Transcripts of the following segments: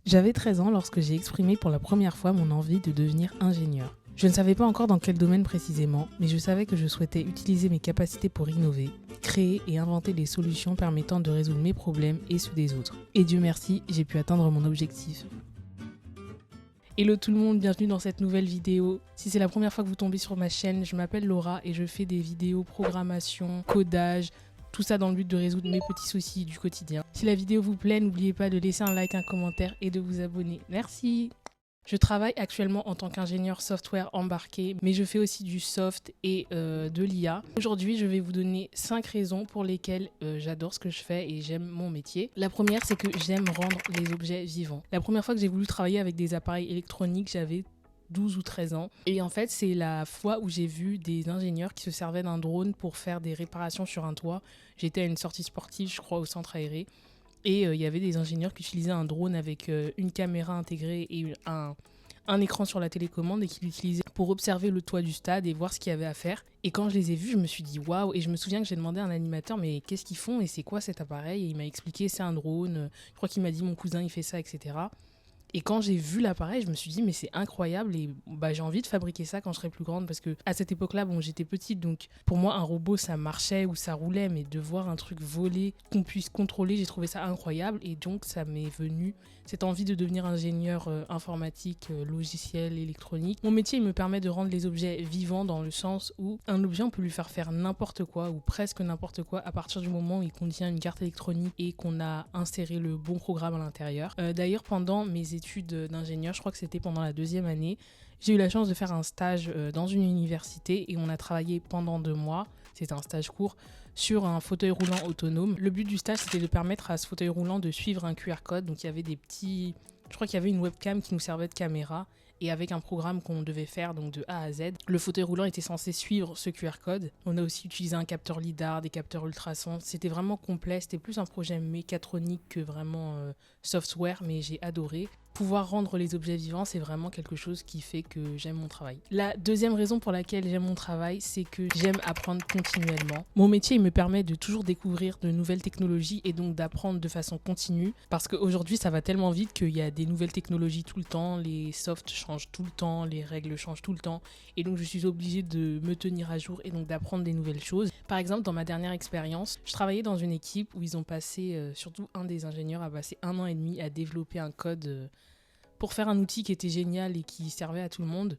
J'avais 13 ans lorsque j'ai exprimé pour la première fois mon envie de devenir ingénieur. Je ne savais pas encore dans quel domaine précisément, mais je savais que je souhaitais utiliser mes capacités pour innover, créer et inventer des solutions permettant de résoudre mes problèmes et ceux des autres. Et Dieu merci, j'ai pu atteindre mon objectif. Hello tout le monde, bienvenue dans cette nouvelle vidéo. Si c'est la première fois que vous tombez sur ma chaîne, je m'appelle Laura et je fais des vidéos programmation, codage, tout ça dans le but de résoudre mes petits soucis du quotidien. Si la vidéo vous plaît, n'oubliez pas de laisser un like, un commentaire et de vous abonner. Merci. Je travaille actuellement en tant qu'ingénieur software embarqué, mais je fais aussi du soft et de l'IA. Aujourd'hui, je vais vous donner 5 raisons pour lesquelles j'adore ce que je fais et j'aime mon métier. La première, c'est que j'aime rendre les objets vivants. La première fois que j'ai voulu travailler avec des appareils électroniques, j'avais 12 ou 13 ans. Et en fait, c'est la fois où j'ai vu des ingénieurs qui se servaient d'un drone pour faire des réparations sur un toit. J'étais à une sortie sportive, je crois, au centre aéré. Et il y avait des ingénieurs qui utilisaient un drone avec une caméra intégrée et un écran sur la télécommande et qui l'utilisaient pour observer le toit du stade et voir ce qu'il y avait à faire. Et quand je les ai vus, je me suis dit waouh. Et je me souviens que j'ai demandé à un animateur mais qu'est-ce qu'ils font et c'est quoi cet appareil. Et il m'a expliqué c'est un drone. Je crois qu'il m'a dit mon cousin il fait ça, etc. Et quand j'ai vu l'appareil, je me suis dit mais c'est incroyable et j'ai envie de fabriquer ça quand je serai plus grande parce que à cette époque-là, j'étais petite donc pour moi un robot ça marchait ou ça roulait mais de voir un truc voler qu'on puisse contrôler, j'ai trouvé ça incroyable et donc ça m'est venu cette envie de devenir ingénieur informatique, logiciel, électronique. Mon métier il me permet de rendre les objets vivants dans le sens où un objet on peut lui faire n'importe quoi ou presque n'importe quoi à partir du moment où il contient une carte électronique et qu'on a inséré le bon programme à l'intérieur. D'ailleurs pendant mes études d'ingénieur, je crois que c'était pendant la 2e année, j'ai eu la chance de faire un stage dans une université et on a travaillé pendant 2 mois, c'était un stage court, sur un fauteuil roulant autonome. Le but du stage c'était de permettre à ce fauteuil roulant de suivre un QR code, donc il y avait je crois qu'il y avait une webcam qui nous servait de caméra et avec un programme qu'on devait faire donc de A à Z. Le fauteuil roulant était censé suivre ce QR code. On a aussi utilisé un capteur lidar, des capteurs ultrasons. C'était vraiment complet, c'était plus un projet mécatronique que vraiment software, mais j'ai adoré. Pouvoir rendre les objets vivants, c'est vraiment quelque chose qui fait que j'aime mon travail. La deuxième raison pour laquelle j'aime mon travail, c'est que j'aime apprendre continuellement. Mon métier, il me permet de toujours découvrir de nouvelles technologies et donc d'apprendre de façon continue. Parce qu'aujourd'hui, ça va tellement vite qu'il y a des nouvelles technologies tout le temps, les softs changent tout le temps, les règles changent tout le temps. Et donc, je suis obligée de me tenir à jour et donc d'apprendre des nouvelles choses. Par exemple, dans ma dernière expérience, je travaillais dans une équipe où ils ont passé, surtout un des ingénieurs a passé 1 an et demi à développer un code pour faire un outil qui était génial et qui servait à tout le monde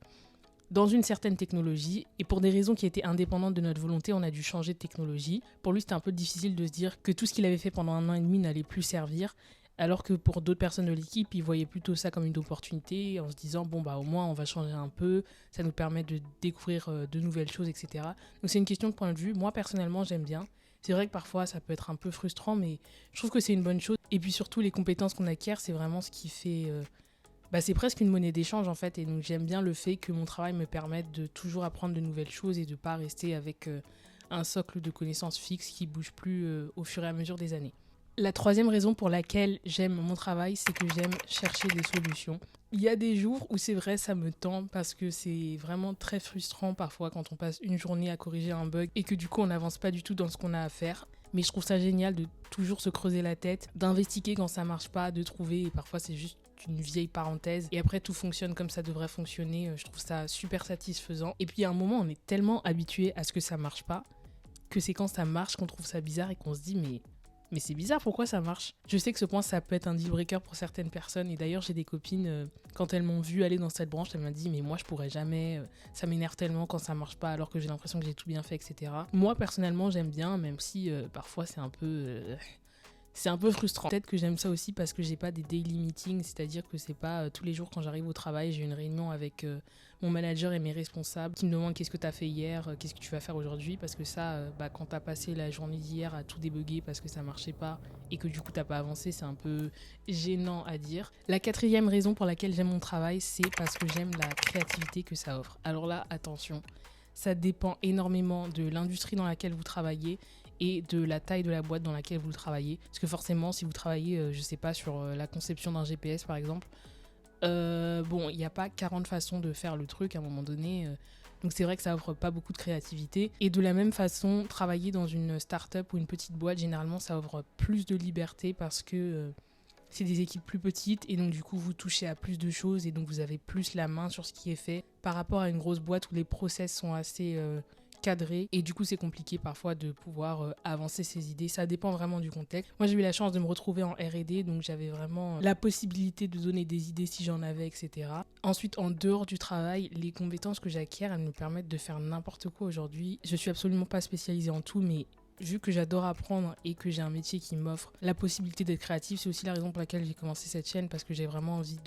dans une certaine technologie. Et pour des raisons qui étaient indépendantes de notre volonté, on a dû changer de technologie. Pour lui, c'était un peu difficile de se dire que tout ce qu'il avait fait pendant 1 an et demi n'allait plus servir, alors que pour d'autres personnes de l'équipe, ils voyaient plutôt ça comme une opportunité, en se disant au moins on va changer un peu, ça nous permet de découvrir de nouvelles choses, etc. Donc c'est une question de point de vue. Moi, personnellement, j'aime bien. C'est vrai que parfois, ça peut être un peu frustrant, mais je trouve que c'est une bonne chose. Et puis surtout, les compétences qu'on acquiert, c'est vraiment ce qui fait... c'est presque une monnaie d'échange en fait, et donc j'aime bien le fait que mon travail me permette de toujours apprendre de nouvelles choses et de ne pas rester avec un socle de connaissances fixe qui ne bouge plus au fur et à mesure des années. La troisième raison pour laquelle j'aime mon travail, c'est que j'aime chercher des solutions. Il y a des jours où c'est vrai, ça me tend parce que c'est vraiment très frustrant parfois quand on passe une journée à corriger un bug et que du coup on n'avance pas du tout dans ce qu'on a à faire. Mais je trouve ça génial de toujours se creuser la tête, d'investiguer quand ça marche pas, de trouver, et parfois c'est juste une vieille parenthèse et après tout fonctionne comme ça devrait fonctionner. Je trouve ça super satisfaisant. Et puis il y a un moment on est tellement habitué à ce que ça marche pas que c'est quand ça marche qu'on trouve ça bizarre et qu'on se dit mais c'est bizarre, pourquoi ça marche? Je sais que ce point, ça peut être un deal breaker pour certaines personnes. Et d'ailleurs, j'ai des copines, quand elles m'ont vu aller dans cette branche, elles m'ont dit mais moi, je pourrais jamais, ça m'énerve tellement quand ça marche pas alors que j'ai l'impression que j'ai tout bien fait, etc. Moi, personnellement, j'aime bien, même si parfois c'est un peu frustrant. Peut-être que j'aime ça aussi parce que j'ai pas des daily meetings, c'est-à-dire que c'est pas tous les jours quand j'arrive au travail, j'ai une réunion avec mon manager et mes responsables qui me demandent qu'est-ce que t'as fait hier, qu'est-ce que tu vas faire aujourd'hui, parce que ça, quand t'as passé la journée d'hier à tout débugger parce que ça marchait pas et que du coup t'as pas avancé, c'est un peu gênant à dire. La 4e raison pour laquelle j'aime mon travail, c'est parce que j'aime la créativité que ça offre. Alors là, attention, ça dépend énormément de l'industrie dans laquelle vous travaillez et de la taille de la boîte dans laquelle vous travaillez. Parce que forcément, si vous travaillez, je sais pas, sur la conception d'un GPS par exemple, il n'y a pas 40 façons de faire le truc à un moment donné. Donc c'est vrai que ça offre pas beaucoup de créativité. Et de la même façon, travailler dans une start-up ou une petite boîte, généralement, ça offre plus de liberté parce que c'est des équipes plus petites et donc du coup vous touchez à plus de choses et donc vous avez plus la main sur ce qui est fait par rapport à une grosse boîte où les process sont assez cadré et du coup c'est compliqué parfois de pouvoir avancer ses idées. Ça dépend vraiment du contexte. Moi j'ai eu la chance de me retrouver en R&D, donc j'avais vraiment la possibilité de donner des idées si j'en avais, etc. Ensuite, en dehors du travail, les compétences que j'acquiers, elles me permettent de faire n'importe quoi aujourd'hui. Je suis absolument pas spécialisée en tout, mais vu que j'adore apprendre et que j'ai un métier qui m'offre la possibilité d'être créatif, c'est aussi la raison pour laquelle j'ai commencé cette chaîne, parce que j'ai vraiment envie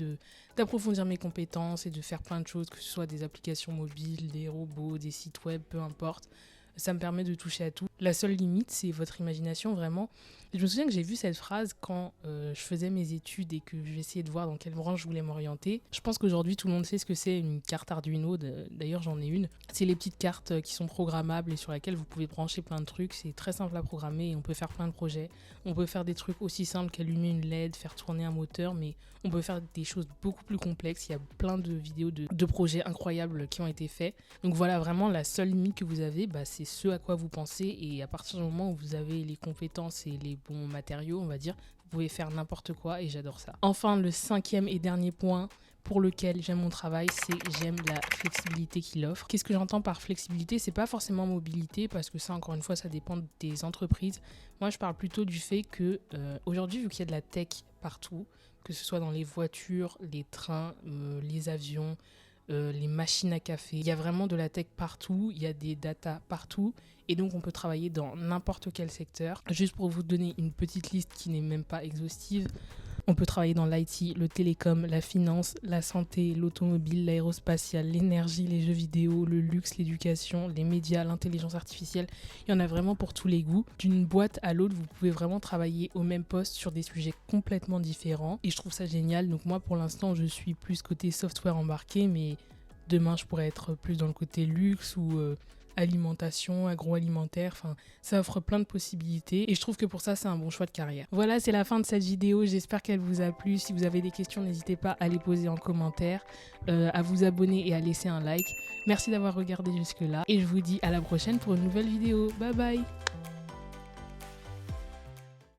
d'approfondir mes compétences et de faire plein de choses, que ce soit des applications mobiles, des robots, des sites web, peu importe. Ça me permet de toucher à tout. La seule limite, c'est votre imagination, vraiment. Je me souviens que j'ai vu cette phrase quand je faisais mes études et que j'essayais de voir dans quelle branche je voulais m'orienter. Je pense qu'aujourd'hui, tout le monde sait ce que c'est une carte Arduino. D'ailleurs, j'en ai une. C'est les petites cartes qui sont programmables et sur lesquelles vous pouvez brancher plein de trucs. C'est très simple à programmer et on peut faire plein de projets. On peut faire des trucs aussi simples qu'allumer une LED, faire tourner un moteur, mais on peut faire des choses beaucoup plus complexes. Il y a plein de vidéos de projets incroyables qui ont été faits. Donc voilà, vraiment, la seule limite que vous avez, c'est ce à quoi vous pensez, et à partir du moment où vous avez les compétences et les bons matériaux, on va dire, vous pouvez faire n'importe quoi et j'adore ça. Enfin, le 5e et dernier point pour lequel j'aime mon travail, c'est j'aime la flexibilité qu'il offre. Qu'est-ce que j'entends par flexibilité ? C'est pas forcément mobilité, parce que ça, encore une fois, ça dépend des entreprises. Moi, je parle plutôt du fait que aujourd'hui, vu qu'il y a de la tech partout, que ce soit dans les voitures, les trains, les avions, les machines à café. Il y a vraiment de la tech partout, il y a des data partout et donc on peut travailler dans n'importe quel secteur. Juste pour vous donner une petite liste qui n'est même pas exhaustive, on peut travailler dans l'IT, le télécom, la finance, la santé, l'automobile, l'aérospatiale, l'énergie, les jeux vidéo, le luxe, l'éducation, les médias, l'intelligence artificielle. Il y en a vraiment pour tous les goûts. D'une boîte à l'autre, vous pouvez vraiment travailler au même poste sur des sujets complètement différents. Et je trouve ça génial. Donc moi, pour l'instant, je suis plus côté software embarqué, mais demain, je pourrais être plus dans le côté luxe ou alimentation, agroalimentaire, enfin ça offre plein de possibilités et je trouve que pour ça c'est un bon choix de carrière. Voilà, c'est la fin de cette vidéo, j'espère qu'elle vous a plu. Si vous avez des questions, n'hésitez pas à les poser en commentaire, à vous abonner et à laisser un like. Merci d'avoir regardé jusque là et je vous dis à la prochaine pour une nouvelle vidéo. Bye bye.